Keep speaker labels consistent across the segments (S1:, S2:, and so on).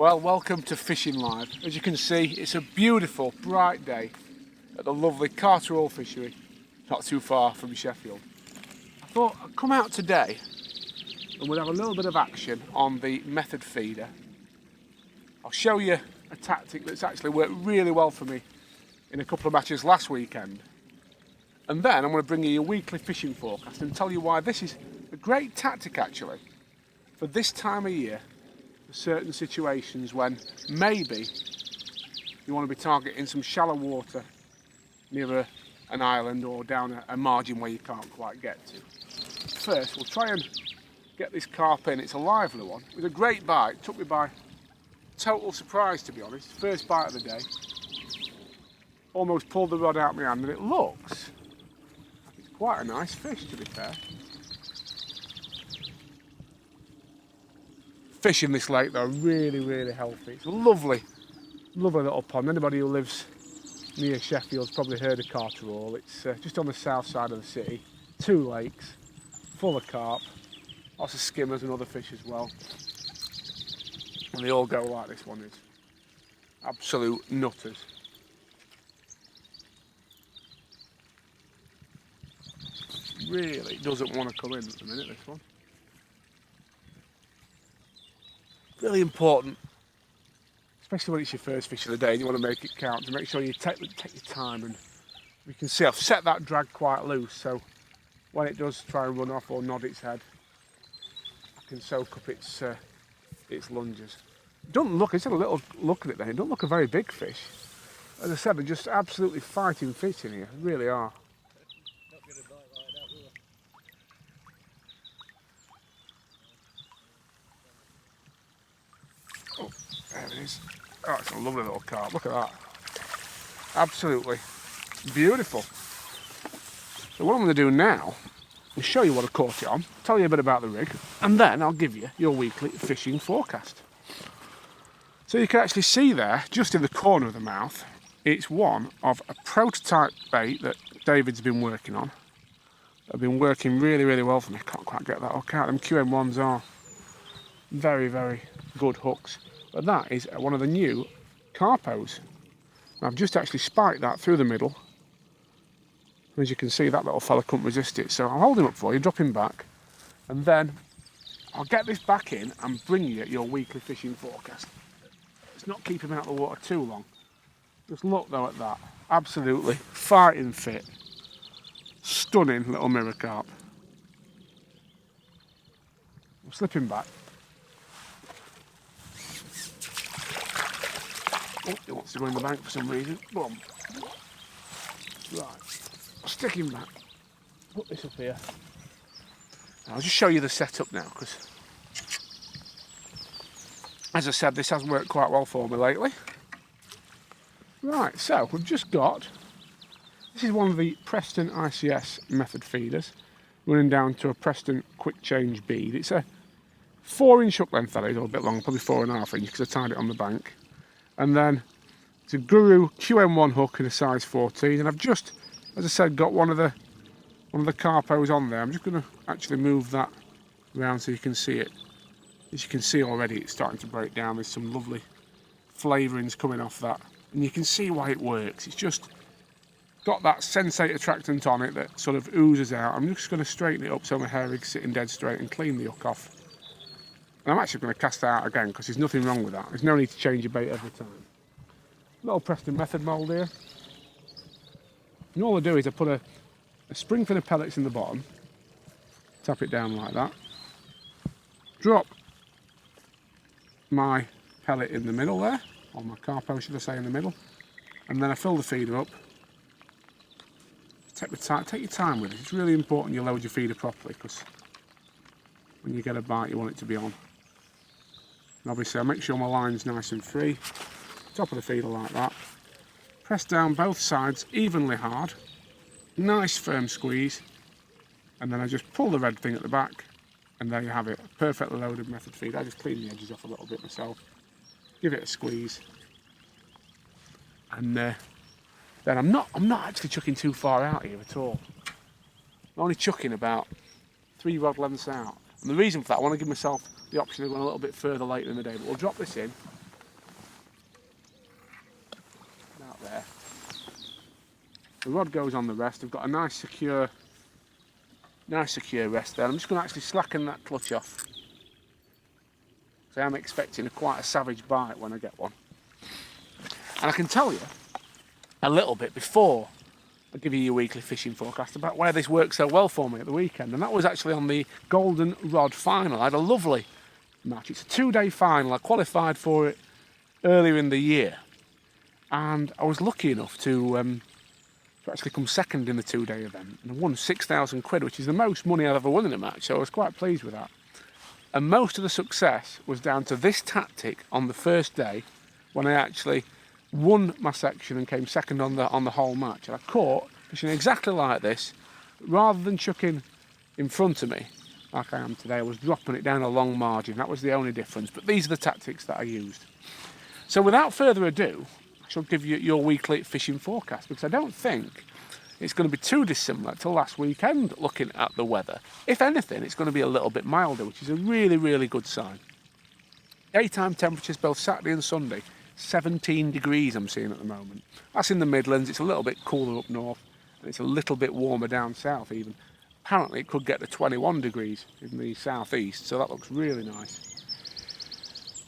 S1: Well, welcome to Fishing Live. As you can see, it's a beautiful, bright day at the lovely Carpo fishery, not too far from Sheffield. I thought I'd come out today and we'll have a little bit of action on the method feeder. I'll show you a tactic that's actually worked really well for me in a couple of matches last weekend. And then I'm going to bring you your weekly fishing forecast and tell you why this is a great tactic actually for this time of year, for certain situations when maybe you want to be targeting some shallow water near an island or down a margin where you can't quite get to. First, we'll try and get this carp in. It's a lively one with a great bite. Took me by total surprise, to be honest. First bite of the day. Almost pulled the rod out of my hand, and it looks like it's quite a nice fish, to be fair. Fish in this lake, though, really healthy. It's a lovely little pond. Anybody who lives near Sheffield's probably heard of Carpo. It's just on the south side of the city. 2 lakes, full of carp, lots of skimmers and other fish as well. And they all go like this one is. Absolute nutters. Really doesn't want to come in at the minute, this one. Really important, especially when it's your first fish of the day and you want to make it count, to make sure you take your time. And you can see I've set that drag quite loose, so when it does try and run off or nod its head, I can soak up its lunges. Don't look, it's had a little look at it then, it don't look a very big fish. As I said, they're just absolutely fighting fish in here, they really are. Oh, there it is. Oh, it's a lovely little carp, look at that. Absolutely beautiful. So what I'm going to do now is show you what I caught it on, tell you a bit about the rig, and then I'll give you your weekly fishing forecast. So you can actually see there, just in the corner of the mouth, it's one of a prototype bait that David's been working on. They've been working really well for me. I can't quite get that hook out. Them QM1s are very good hooks. But that is one of the new Carpos. And I've just actually spiked that through the middle. As you can see, that little fella couldn't resist it. So I'll hold him up for you, drop him back, and then I'll get this back in and bring you your weekly fishing forecast. Let's not keep him out of the water too long. Just look though at that. Absolutely fighting fit. Stunning little mirror carp. I'll slip him back. Oh, he wants to go in the bank for some reason. Boom. Right. I'll stick him back. Put this up here. I'll just show you the setup now, because as I said, this has worked quite well for me lately. Right, so we've just got, this is one of the Preston ICS method feeders, running down to a Preston quick change bead. It's a 4-inch hook length, that is, or a bit long, probably 4.5 inch, because I tied it on the bank. And then it's a Guru QM1 hook in a size 14, and I've just, as I said, got one of the Carpos on there. I'm just going to actually move that around so you can see it. As you can see already, it's starting to break down. There's some lovely flavourings coming off that, and you can see why it works. It's just got that sensate attractant on it that sort of oozes out. I'm just going to straighten it up so my hair rig's sitting dead straight and clean the hook off. And I'm actually going to cast that out again because there's nothing wrong with that. There's no need to change your bait every time. Little Preston method mould here. And all I do is I put a spring fin of pellets in the bottom, tap it down like that, drop my pellet in the middle there, or my Carpo should I say in the middle, and then I fill the feeder up. Take your time with it. It's really important you load your feeder properly, because when you get a bite you want it to be on. And obviously I make sure my line's nice and free, top of the feeder like that, press down both sides evenly hard, nice firm squeeze, and then I just pull the red thing at the back, and there you have it, a perfectly loaded method feed. I just clean the edges off a little bit myself, give it a squeeze, and then I'm not actually chucking too far out here at all. I'm only chucking about 3 rod lengths out. And the reason for that, I want to give myself the option of going a little bit further later in the day, but we'll drop this in The rod goes on the rest. I've got a nice secure rest there. I'm just going to actually slacken that clutch off. So I'm expecting quite a savage bite when I get one. And I can tell you a little bit before I give you your weekly fishing forecast about where this worked so well for me at the weekend. And that was actually on the Golden Rod Final. I had a lovely match. It's a 2-day final. I qualified for it earlier in the year. And I was lucky enough to actually come second in the 2-day event. And I won 6,000 quid, which is the most money I've ever won in a match. So I was quite pleased with that. And most of the success was down to this tactic on the first day when I actually won my section and came second on the whole match. And I caught fishing exactly like this, rather than chucking in front of me like I am today. I was dropping it down a long margin. That was the only difference. But these are the tactics that I used. So without further ado, I shall give you your weekly fishing forecast, because I don't think it's going to be too dissimilar to last weekend looking at the weather. If anything, it's going to be a little bit milder, which is a really, really good sign. Daytime temperatures both Saturday and Sunday, 17 degrees I'm seeing at the moment. That's in the Midlands. It's a little bit cooler up north, and it's a little bit warmer down south even. Apparently it could get to 21 degrees in the southeast, so that looks really nice.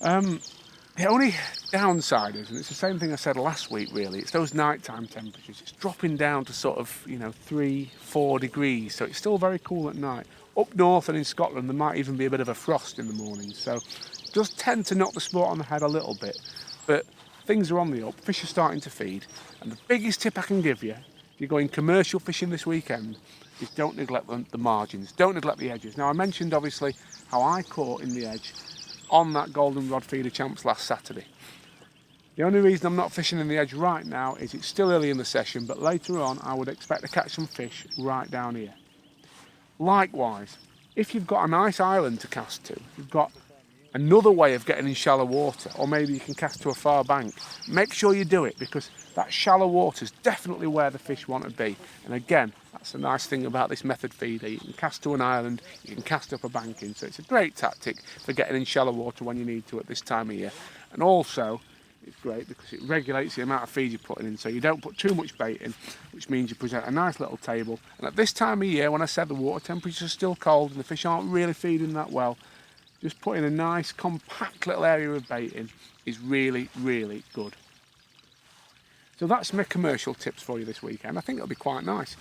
S1: The only downside is, and it's the same thing I said last week really, it's those nighttime temperatures. It's dropping down to sort of, 3-4 degrees, so it's still very cool at night. Up north and in Scotland there might even be a bit of a frost in the morning, so it does tend to knock the sport on the head a little bit. But things are on the up, fish are starting to feed, and the biggest tip I can give you, if you're going commercial fishing this weekend, is don't neglect the margins, don't neglect the edges. Now I mentioned obviously how I caught in the edge on that Golden Rod Feeder Champs last Saturday. The only reason I'm not fishing in the edge right now is it's still early in the session, but later on I would expect to catch some fish right down here. Likewise, if you've got a nice island to cast to, you've got another way of getting in shallow water, or maybe you can cast to a far bank, make sure you do it, because that shallow water is definitely where the fish want to be. And again, that's the nice thing about this method feeder. You can cast to an island, you can cast up a banking, so it's a great tactic for getting in shallow water when you need to at this time of year. And also, it's great because it regulates the amount of feed you're putting in, so you don't put too much bait in, which means you present a nice little table. And at this time of year, when I said the water temperatures are still cold and the fish aren't really feeding that well, just putting a nice compact little area of bait in is really, really good. So that's my commercial tips for you this weekend. I think it'll be quite nice.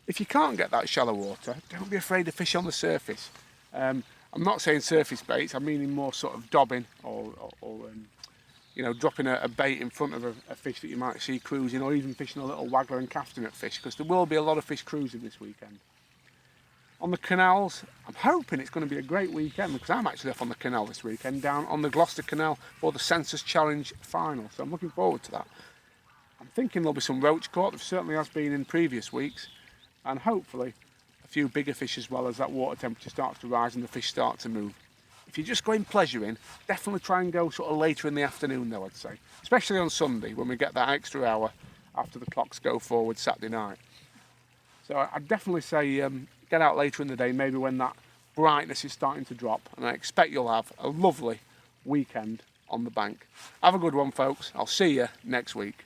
S1: If you can't get that shallow water, don't be afraid to fish on the surface. I'm not saying surface baits, I'm meaning more sort of dobbing or dropping a bait in front of a fish that you might see cruising, or even fishing a little waggler and casting at fish, because there will be a lot of fish cruising this weekend. On the canals, I'm hoping it's going to be a great weekend, because I'm actually off on the canal this weekend, down on the Gloucester Canal for the Census Challenge final, so I'm looking forward to that. I'm thinking there'll be some roach caught, there certainly has been in previous weeks, and hopefully a few bigger fish as well, as that water temperature starts to rise and the fish start to move. If you're just going pleasuring, definitely try and go sort of later in the afternoon though, I'd say, especially on Sunday when we get that extra hour after the clocks go forward Saturday night. So I'd definitely say get out later in the day, maybe when that brightness is starting to drop, and I expect you'll have a lovely weekend on the bank. Have a good one, folks. I'll see you next week.